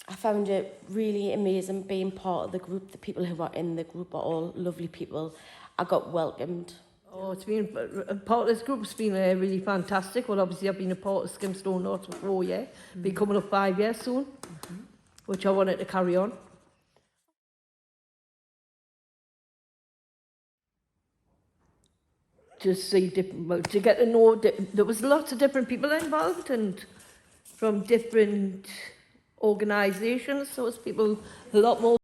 I found it really amazing being part of the group. The people who are in the group are all lovely people. I got welcomed. Oh, it's been a part of this group's been really fantastic. Well, obviously I've been a part of Skimstone North for 4 years. Be coming up 5 years soon, which I wanted to carry on. To see different, well, to get to know, there was lots of different people involved and from different organisations, so it's people a lot more.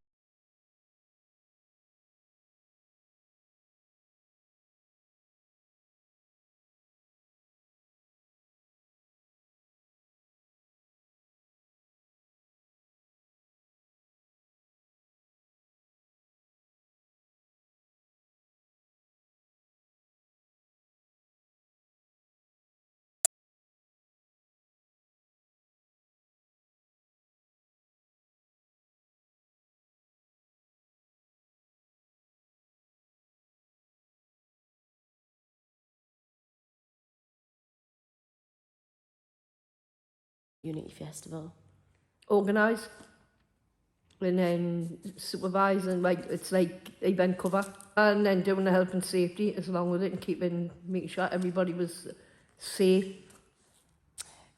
Unity Festival. Organise and then supervise and it's like event cover and then doing the health and safety as along with it and making sure everybody was safe.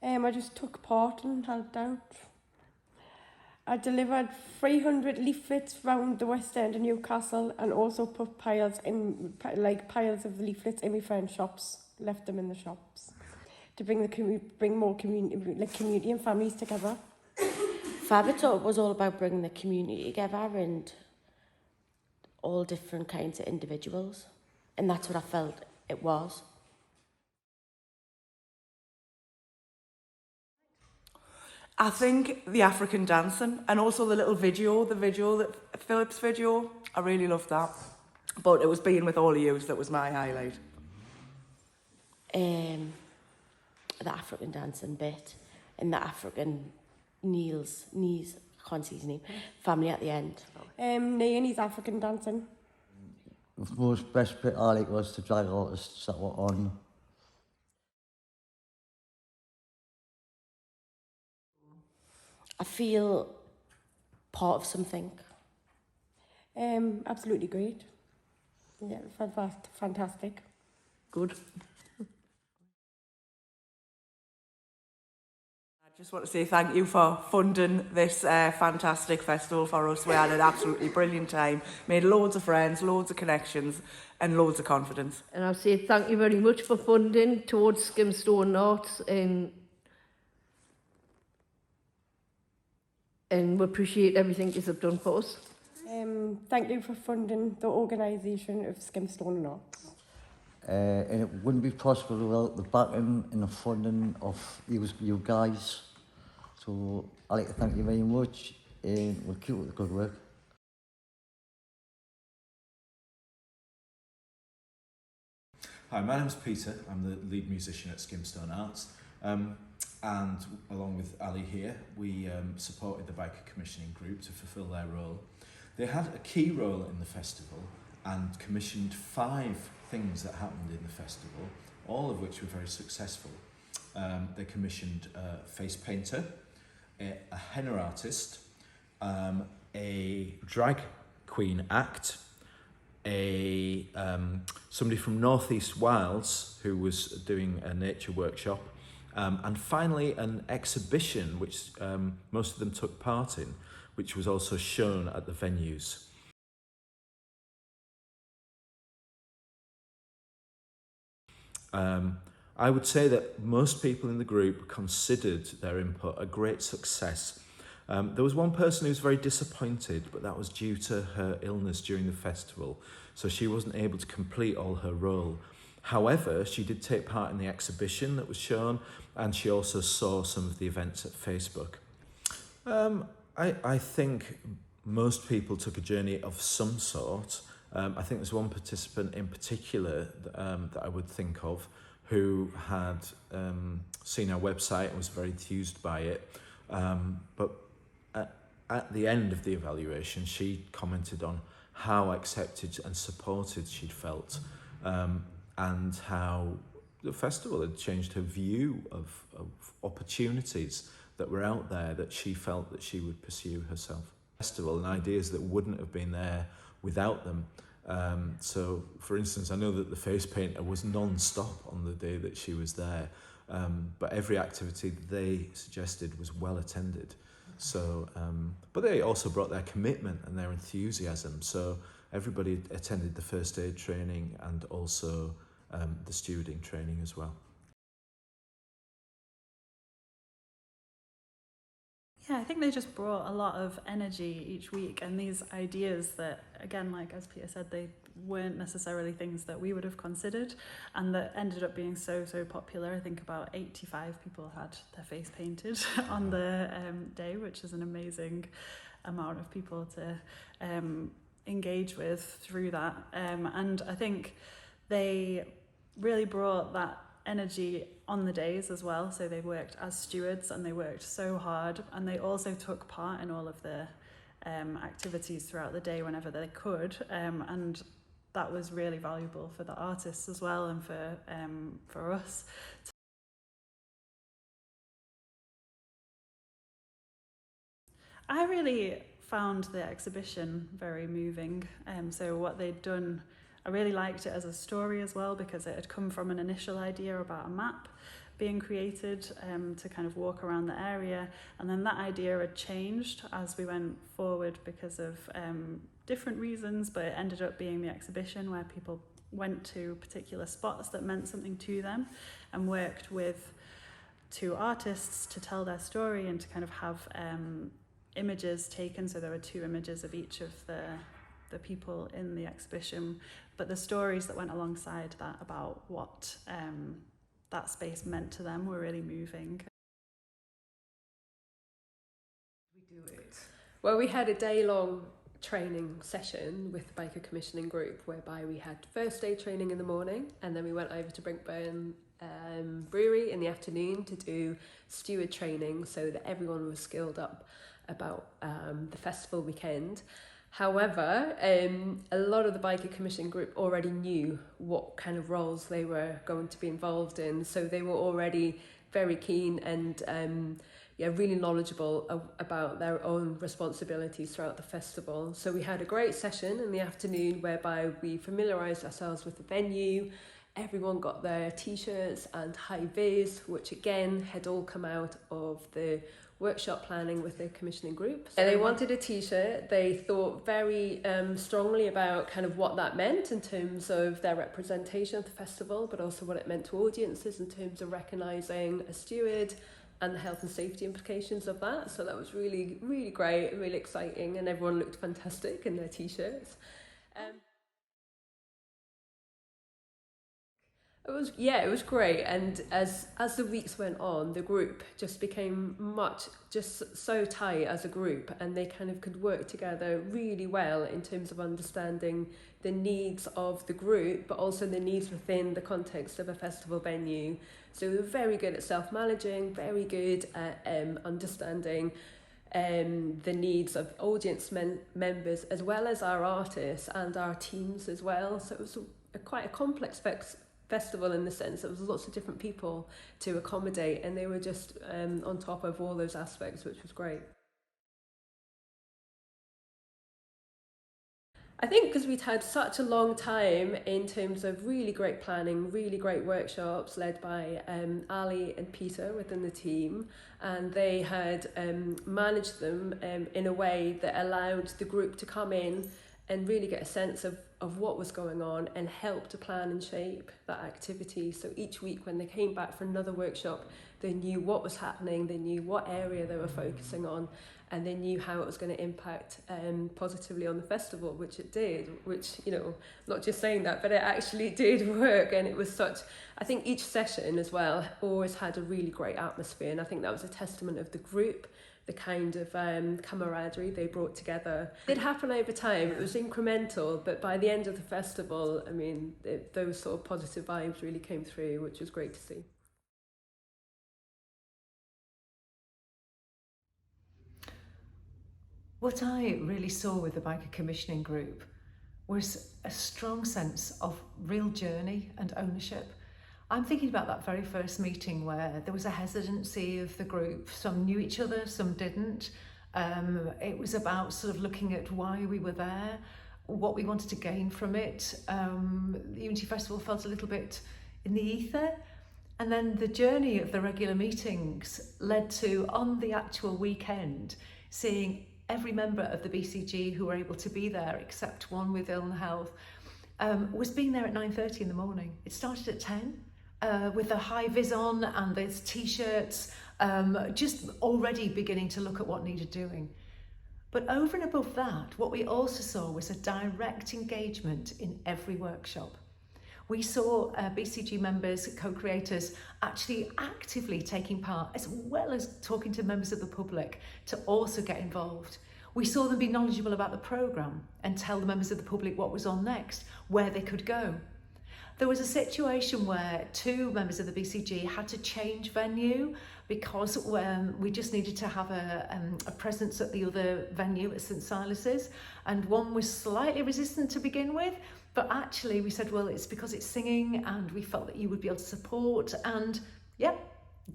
I just took part and helped out. I delivered 300 leaflets around the West End of Newcastle and also put piles of leaflets in my friends' shops, left them in the shops to bring more community and families together. Fabitor was all about bringing the community together and all different kinds of individuals. And that's what I felt it was. I think the African dancing and also the little video, that Philip's video, I really loved that. But it was being with all of you that was my highlight. The African dancing bit and the African knees, I can't see his name, family at the end. Naomi's African dancing. The most best bit I like was the drag artists that were on. I feel part of something. Absolutely great. Yeah, fantastic. Good. I just want to say thank you for funding this fantastic festival for us. We had an absolutely brilliant time, made loads of friends, loads of connections and loads of confidence. And I'll say thank you very much for funding towards Skimstone North and we appreciate everything you have done for us. Thank you for funding the organisation of Skimstone North. And it wouldn't be possible without the backing and the funding of you guys. So I'd like to thank you very much and we'll keep up the good work. Hi, my name's Peter. I'm the lead musician at Skimstone Arts. And along with Ali here, we supported the Byker commissioning group to fulfil their role. They had a key role in the festival and commissioned 5 things that happened in the festival, all of which were very successful. They commissioned a face painter, a henna artist, a drag queen act, somebody from North East Wales who was doing a nature workshop, and finally an exhibition which most of them took part in, which was also shown at the venues. I would say that most people in the group considered their input a great success. There was one person who was very disappointed, but that was due to her illness during the festival, so she wasn't able to complete all her role. However, she did take part in the exhibition that was shown, and she also saw some of the events at Facebook. I think most people took a journey of some sort. I think there's one participant in particular that I would think of who had seen our website and was very enthused by it. But at the end of the evaluation, she commented on how accepted and supported she'd felt, and how the festival had changed her view of opportunities that were out there that she felt that she would pursue herself. Festival and ideas that wouldn't have been there without them. So, for instance, I know that the face painter was non-stop on the day that she was there, but every activity they suggested was well attended. So, but they also brought their commitment and their enthusiasm. So everybody attended the first aid training and also the stewarding training as well. Yeah, I think they just brought a lot of energy each week, and these ideas that, again, like as Peter said, they weren't necessarily things that we would have considered, and that ended up being so popular. I think about 85 people had their face painted on the day, which is an amazing amount of people to engage with through that. And I think they really brought that energy on the days as well. So they worked as stewards and they worked so hard, and they also took part in all of the activities throughout the day whenever they could, and that was really valuable for the artists as well, and for us. I really found the exhibition very moving. So what they'd done, I really liked it as a story as well, because it had come from an initial idea about a map being created to kind of walk around the area, and then that idea had changed as we went forward because of different reasons, but it ended up being the exhibition where people went to particular spots that meant something to them and worked with two artists to tell their story and to kind of have images taken. So there were 2 images of each of the people in the exhibition, but the stories that went alongside that about what that space meant to them were really moving. We do it. Well, we had a day-long training session with the Byker commissioning group, whereby we had first aid training in the morning, and then we went over to Brinkburn Brewery in the afternoon to do steward training, so that everyone was skilled up about the festival weekend. However, a lot of the Byker commissioning group already knew what kind of roles they were going to be involved in, so they were already very keen and really knowledgeable about their own responsibilities throughout the festival. So we had a great session in the afternoon whereby we familiarised ourselves with the venue. Everyone got their t-shirts and high vis, which again had all come out of the workshop planning with the commissioning group. And they wanted a t-shirt. They thought very strongly about kind of what that meant in terms of their representation of the festival, but also what it meant to audiences in terms of recognising a steward and the health and safety implications of that. So that was really, really great and really exciting, and everyone looked fantastic in their t-shirts. It was great, and as the weeks went on, the group just became just so tight as a group, and they kind of could work together really well in terms of understanding the needs of the group, but also the needs within the context of a festival venue. So they were very good at self-managing, very good at understanding the needs of audience members, as well as our artists and our teams as well. So it was quite a complex festival in the sense that there was lots of different people to accommodate, and they were just on top of all those aspects, which was great. I think because we'd had such a long time in terms of really great planning, really great workshops led by Ali and Peter within the team, and they had managed them in a way that allowed the group to come in and really get a sense of what was going on and help to plan and shape that activity. So each week when they came back for another workshop, they knew what was happening, they knew what area they were focusing on, and they knew how it was going to impact positively on the festival, which it did, which, not just saying that, but it actually did work. And it was I think each session as well always had a really great atmosphere, and I think that was a testament of the group, the kind of camaraderie they brought together. It happened over time, it was incremental, but by the end of the festival, those sort of positive vibes really came through, which was great to see. What I really saw with the Byker commissioning group was a strong sense of real journey and ownership. I'm thinking about that very first meeting where there was a hesitancy of the group. Some knew each other, some didn't. It was about sort of looking at why we were there, what we wanted to gain from it. The Unity Festival felt a little bit in the ether. And then the journey of the regular meetings led to, on the actual weekend, seeing every member of the BCG who were able to be there, except one with ill health, was being there at 9:30 in the morning. It started at 10 with the high vis on and there's t-shirts, just already beginning to look at what needed doing. But over and above that, what we also saw was a direct engagement in every workshop. We saw BCG members, co-creators, actually actively taking part, as well as talking to members of the public to also get involved. We saw them be knowledgeable about the programme and tell the members of the public what was on next, where they could go. There was a situation where 2 members of the BCG had to change venue because we just needed to have a presence at the other venue at St Silas's, and one was slightly resistant to begin with, but actually we said, well, it's because it's singing and we felt that you would be able to support, and yeah,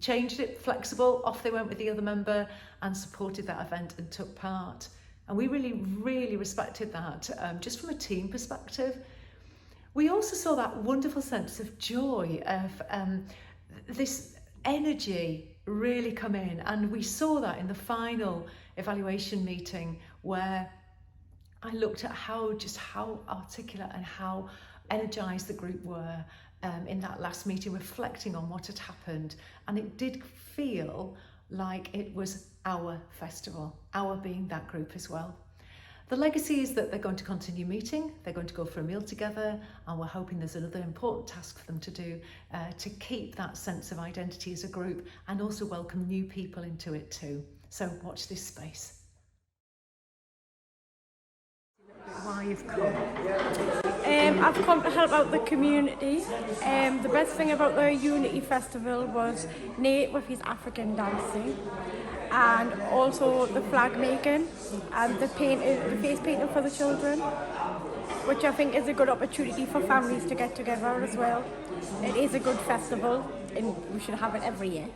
changed it, flexible, off they went with the other member and supported that event and took part. And we really respected that, just from a team perspective. We also saw that wonderful sense of joy, of this energy really come in, and we saw that in the final evaluation meeting where I looked at how articulate and how energised the group were in that last meeting, reflecting on what had happened, and it did feel like it was our festival, our being that group as well. The legacy is that they're going to continue meeting, they're going to go for a meal together, and we're hoping there's another important task for them to do to keep that sense of identity as a group and also welcome new people into it too. So watch this space. Why you've come? I've come to help out the community. The best thing about the Unity Festival was Nate with his African dancing, and also the flag making and the face painting for the children, which I think is a good opportunity for families to get together as well. It is a good festival and we should have it every year.